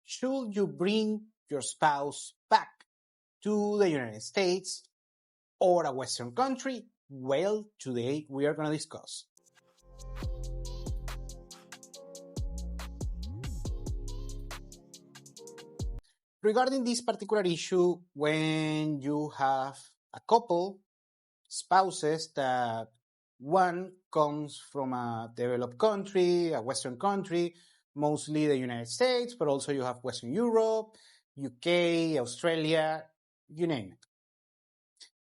should you bring your spouse back to the United States or a Western country? Well, today we are going to discuss. Regarding this particular issue, when you have a couple, spouses, that one comes from a developed country, a Western country, mostly the United States, but also you have Western Europe, UK, Australia, you name it.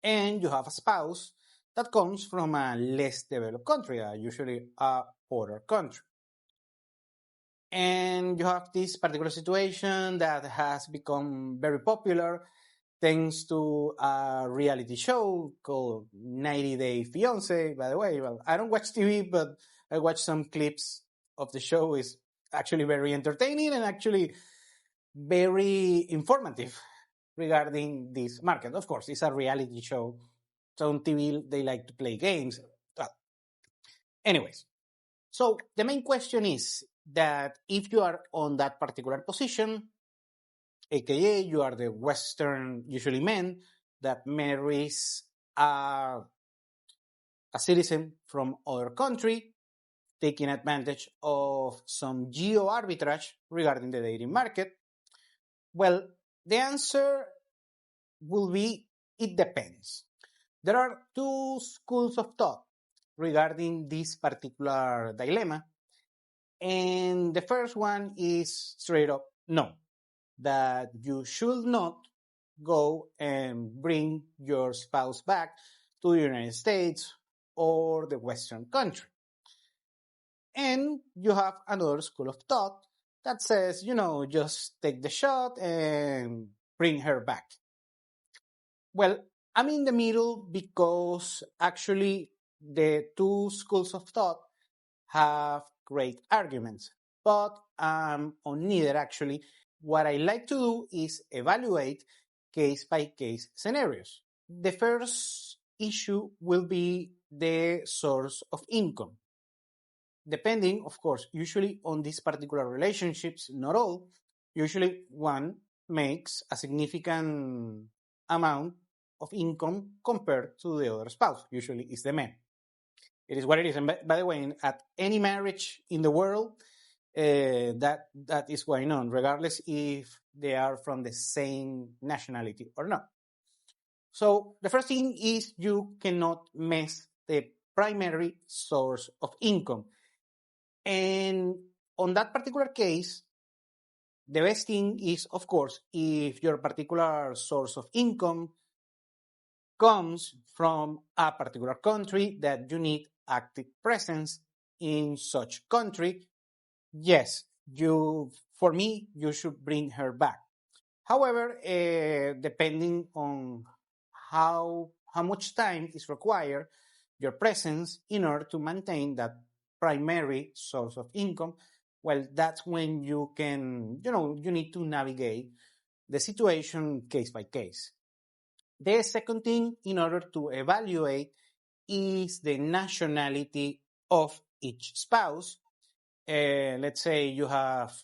And you have a spouse that comes from a less developed country, usually a poorer country. And you have this particular situation that has become very popular thanks to a reality show called 90 Day Fiancé. By the way, well, I don't watch TV, but I watch some clips of the show. It's actually very entertaining and actually very informative regarding this market. Of course, it's a reality show. So on TV, they like to play games. Well, anyways, so the main question is that if you are on that particular position, aka you are the Western, usually men, that marries a citizen from other country, taking advantage of some geo arbitrage regarding the dating market, well, the answer will be it depends. There are two schools of thought regarding this particular dilemma. And the first one is straight up no, that you should not go and bring your spouse back to the United States or the Western country. And you have another school of thought that says, just take the shot and bring her back. Well, I'm in the middle because actually the two schools of thought have great arguments, but on neither actually. What I like to do is evaluate case-by-case scenarios. The first issue will be the source of income. Depending, of course, usually on these particular relationships, not all, usually one makes a significant amount of income compared to the other spouse. Usually it's the man. It is what it is. And by the way, at any marriage in the world, that is going on, regardless if they are from the same nationality or not. So the first thing is you cannot mess the primary source of income. And on that particular case, the best thing is, of course, if your particular source of income comes from a particular country that you need active presence in such country, yes, for me, you should bring her back. However, depending on how much time is required, your presence in order to maintain that primary source of income, well, that's when you can, you need to navigate the situation case by case. The second thing in order to evaluate is the nationality of each spouse. Let's say you have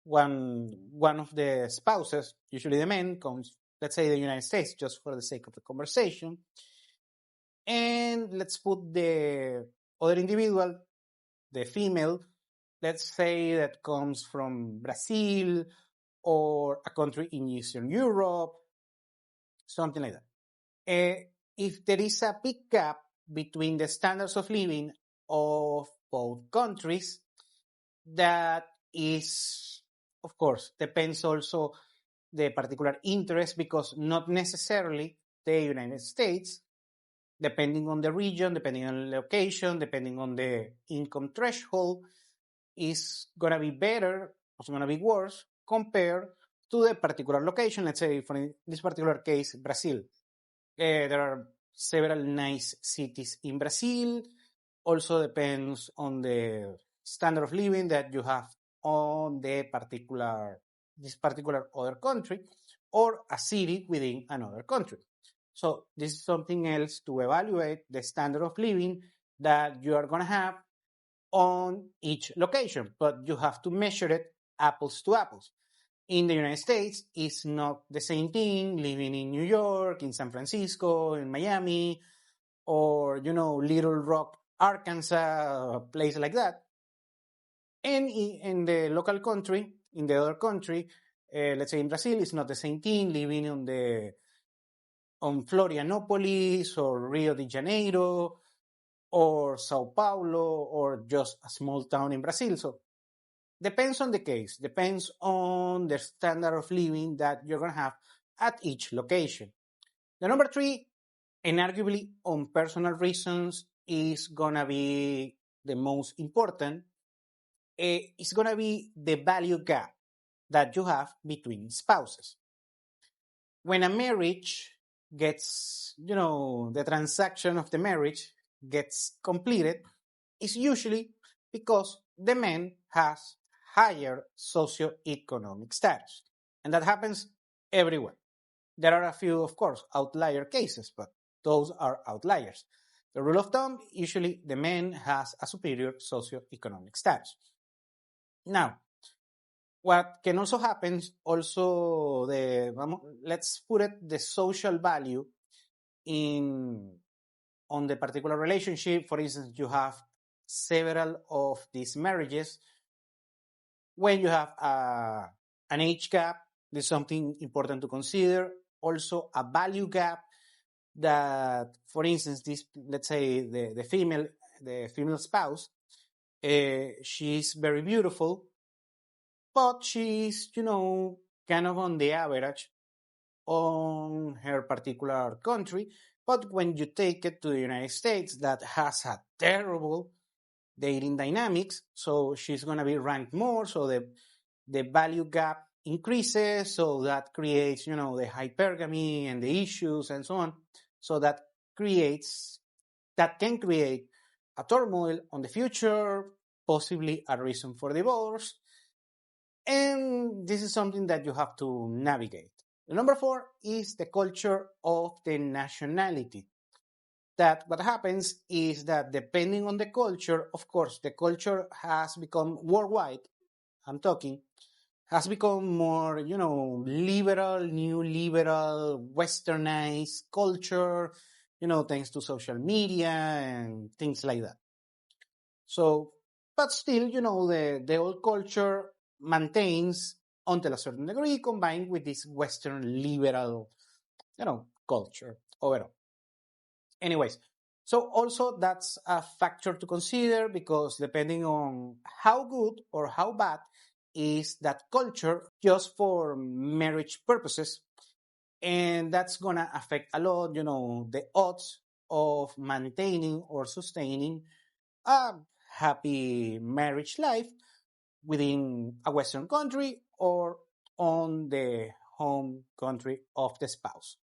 one of the spouses, usually the man, comes, let's say, the United States, just for the sake of the conversation. And let's put the other individual, the female, let's say that comes from Brazil or a country in Eastern Europe, something like that. If there is a big gap between the standards of living of both countries, that is, of course, depends also the particular interest, because not necessarily the United States, depending on the region, depending on the location, depending on the income threshold, is going to be better or going to be worse compared to the particular location. Let's say, for this particular case, Brazil. There are several nice cities in Brazil. Also depends on the standard of living that you have on this particular other country, or a city within another country. So this is something else to evaluate the standard of living that you are going to have on each location, but you have to measure it apples to apples. in the United States is not the same thing living in New York, in San Francisco, in Miami, or, Little Rock, Arkansas, a place like that. And in the local country, in the other country, let's say in Brazil, it's not the same thing living on Florianopolis or Rio de Janeiro or Sao Paulo or just a small town in Brazil. So depends on the case, depends on the standard of living that you're going to have at each location. The number three, and arguably on personal reasons, is going to be the most important. It's going to be the value gap that you have between spouses. When a marriage gets, the transaction of the marriage gets completed, it's usually because the man has higher socioeconomic status. And that happens everywhere. There are a few, of course, outlier cases, but those are outliers. The rule of thumb, usually the man has a superior socioeconomic status. Now, what can also happen, let's put it, the social value on the particular relationship. For instance, you have several of these marriages. When you have an age gap, there's something important to consider. Also, a value gap that, for instance, let's say the female spouse, she's very beautiful, but she's, kind of on the average on her particular country. But when you take it to the United States, that has a terrible dating dynamics, so she's going to be ranked more, so the value gap increases, so that creates, the hypergamy and the issues and so on. So that can create a turmoil on the future, possibly a reason for divorce. And this is something that you have to navigate. Number four is the culture of the nationality. That what happens is that depending on the culture, of course, the culture has become worldwide, I'm talking, has become more, liberal, new liberal, westernized culture, thanks to social media and things like that. So, but still, the old culture maintains until a certain degree combined with this Western liberal, culture overall. Anyways, so also that's a factor to consider because depending on how good or how bad is that culture just for marriage purposes, and that's gonna affect a lot, the odds of maintaining or sustaining a happy marriage life within a Western country or on the home country of the spouse.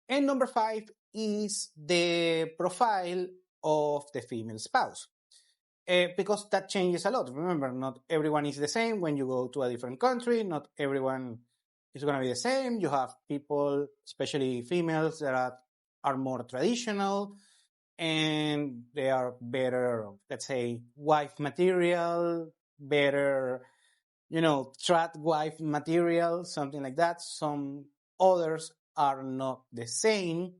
And number five is the profile of the female spouse. Because that changes a lot. Remember, not everyone is the same when you go to a different country. Not everyone is going to be the same. You have people, especially females, that are more traditional and they are better, let's say, wife material, better, trad wife material, something like that. Some others are not the same.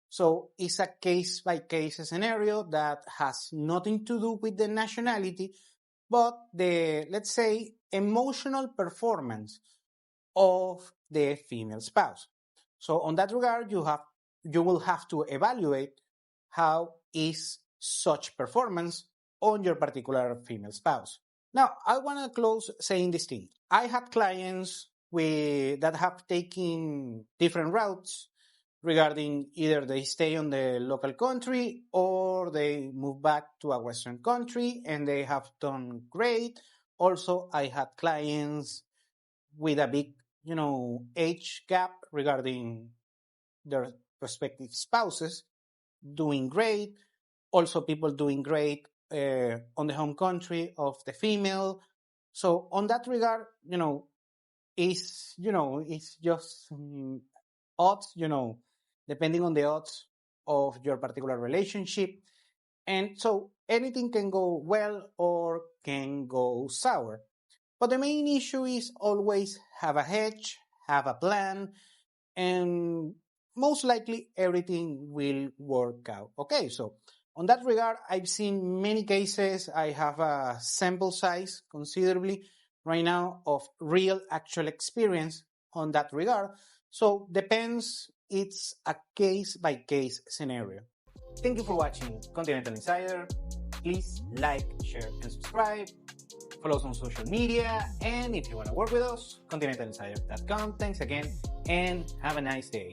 So it's a case by case scenario that has nothing to do with the nationality, but the, let's say, emotional performance of the female spouse. So on that regard, you will have to evaluate how is such performance on your particular female spouse. Now, I want to close saying this thing. I had clients that have taken different routes regarding either they stay on the local country or they move back to a Western country and they have done great. Also, I had clients with a big, age gap regarding their respective spouses doing great. Also, people doing great on the home country of the female. So on that regard, it's just odds, depending on the odds of your particular relationship. And so anything can go well or can go sour. But the main issue is always have a hedge, have a plan, and most likely everything will work out. Okay, so on that regard, I've seen many cases. I have a sample size considerably right now of real actual experience on that regard. So depends, it's a case by case scenario. Thank you for watching Continental Insider. Please like, share, and subscribe. Follow us on social media. And if you want to work with us, continentalinsider.com. Thanks again, and have a nice day.